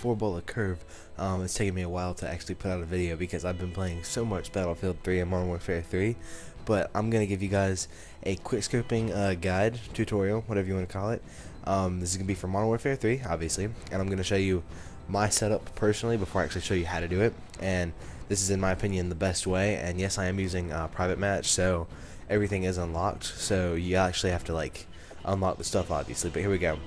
4-bullet curve. It's taken me a while to actually put out a video because I've been playing so much Battlefield 3 and Modern Warfare 3, but I'm going to give you guys a quickscoping guide, tutorial, whatever you want to call it. This is going to be for Modern Warfare 3, obviously, and I'm going to show you my setup personally before I actually show you how to do it, and this is in my opinion the best way. And yes, I am using private match, so everything is unlocked, so you actually have to like unlock the stuff obviously, but here we go.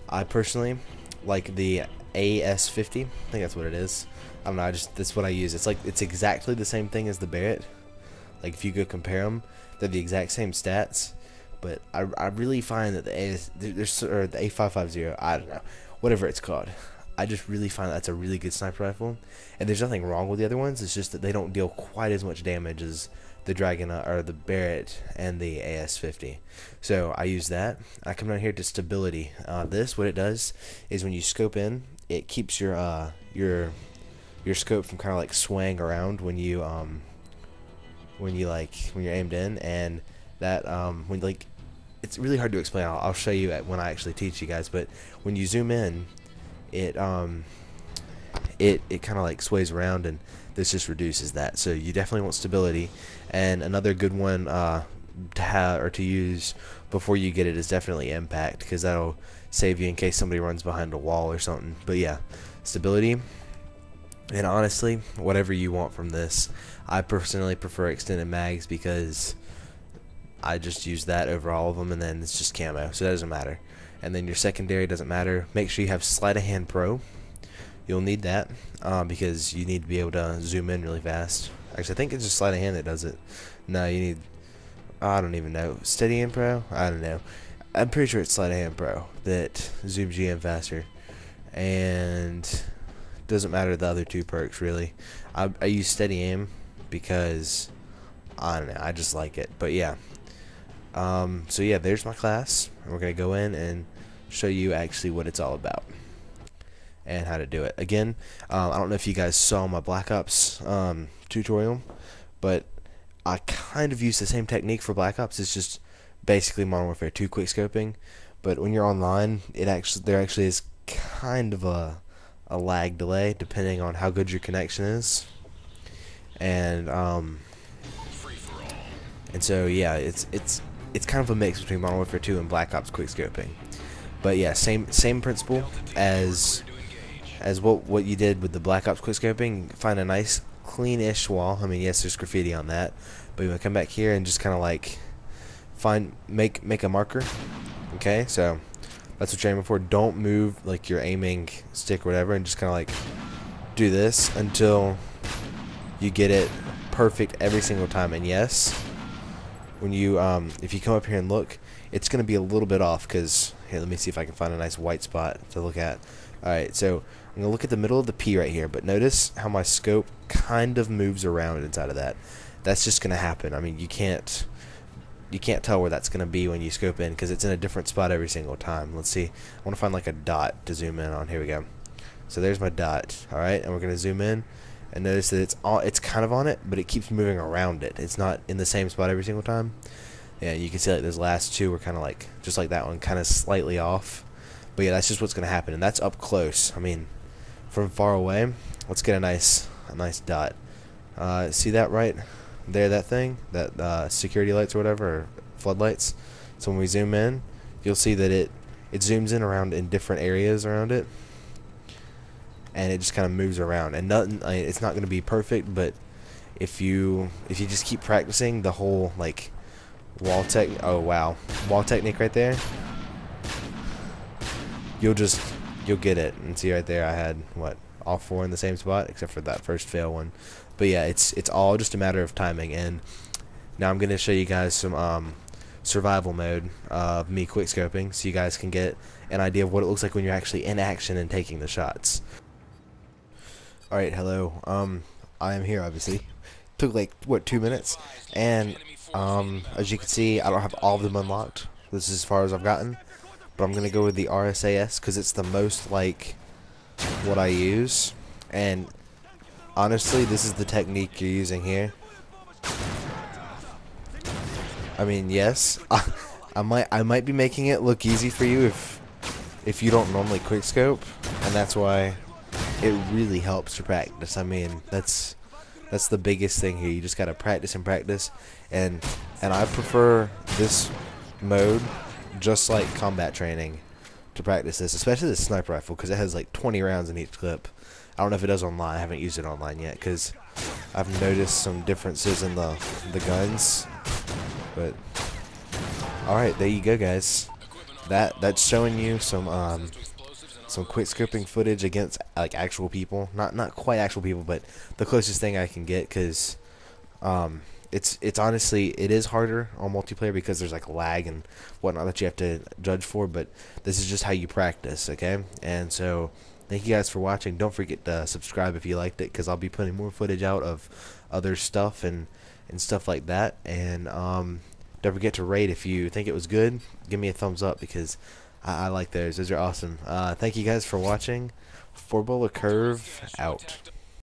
I personally like the AS50, I think that's what it is. I don't know, that's what I use. It's exactly the same thing as the Barrett. Like if you go compare them, they're the exact same stats, but I really find that the A550, I don't know, whatever it's called, I just really find that's a really good sniper rifle. And there's nothing wrong with the other ones, it's just that they don't deal quite as much damage as the Dragon or the Barrett and the AS50. So I use that. I come down here to stability. This, what it does is when you scope in, it keeps your scope from kind of like swaying around when you're aimed in, and that when like it's really hard to explain. I'll show you when I actually teach you guys. But when you zoom in, it kind of like sways around, and this just reduces that. So you definitely want stability. And another good one to have or to use before you get it is definitely impact, because that'll save you in case somebody runs behind a wall or something. But yeah, stability. And honestly, whatever you want from this, I personally prefer extended mags because I just use that over all of them, and then it's just camo, so that doesn't matter. And then your secondary doesn't matter. Make sure you have sleight of hand pro. You'll need that because you need to be able to zoom in really fast. Actually, I think it's just sleight of hand that does it. No, you need, I don't even know, steady hand pro? I don't know. I'm pretty sure it's sleight of hand pro that zooms you in faster. And doesn't matter the other two perks really. I use steady aim because I don't know, I just like it. But yeah, so yeah, there's my class, and we're gonna go in and show you actually what it's all about and how to do it. Again, I don't know if you guys saw my Black Ops tutorial, but I kind of use the same technique for Black Ops. It's just basically Modern Warfare 2 quickscoping, but when you're online, there actually is kind of a lag delay depending on how good your connection is, and so yeah, it's kind of a mix between Modern Warfare 2 and Black Ops quickscoping. But yeah, same principle as what you did with the Black Ops quickscoping. Find a nice clean-ish wall. I mean, yes, there's graffiti on that, but you want to come back here and just kind of like make a marker. Okay, so that's what you're aiming for. Don't move like your aiming stick or whatever, and just kind of like do this until you get it perfect every single time. And yes, when you if you come up here and look, it's gonna be a little bit off because here, let me see if I can find a nice white spot to look at. Alright, so I'm gonna look at the middle of the P right here, but notice how my scope kind of moves around inside of that. That's just gonna happen. I mean, you can't tell where that's gonna be when you scope in because it's in a different spot every single time. Let's see, I want to find like a dot to zoom in on. Here we go. So there's my dot. Alright, and we're gonna zoom in and notice that it's kind of on it, but it keeps moving around it. It's not in the same spot every single time. Yeah, you can see like those last two were kind of like, just like that one, kind of slightly off. But yeah, that's just what's gonna happen, and that's up close. I mean, from far away, let's get a nice dot. See that right there, that thing, that security lights or whatever, or floodlights. So when we zoom in, you'll see that it zooms in around in different areas around it, and it just kind of moves around. And nothing, it's not gonna be perfect, but if you just keep practicing the whole like wall technique right there, you'll get it. And see right there, I had what, all four in the same spot except for that first fail one. But yeah, it's all just a matter of timing. And now I'm gonna show you guys some survival mode of me quickscoping, so you guys can get an idea of what it looks like when you're actually in action and taking the shots. Alright, hello. I am here obviously. Took like what, 2 minutes, and as you can see, I don't have all of them unlocked. This is as far as I've gotten, but I'm gonna go with the RSAS because it's the most like what I use. And honestly, this is the technique you're using here. I mean, yes, I might be making it look easy for you if you don't normally quickscope, and that's why it really helps to practice. I mean, that's the biggest thing here. You just gotta practice and practice, and I prefer this mode just like combat training to practice this, especially the sniper rifle, because it has like 20 rounds in each clip. I don't know if it does online. I haven't used it online yet because I've noticed some differences in the guns. But all right, there you go, guys. That's showing you some quickscoping footage against like actual people, not quite actual people, but the closest thing I can get, because it's honestly, it is harder on multiplayer because there's like lag and whatnot that you have to judge for, but this is just how you practice, okay? And so thank you guys for watching. Don't forget to subscribe if you liked it, because I'll be putting more footage out of other stuff and stuff like that. And don't forget to rate if you think it was good. Give me a thumbs up, because I like those. Those are awesome. Thank you guys for watching. 4-Bowler Curve out.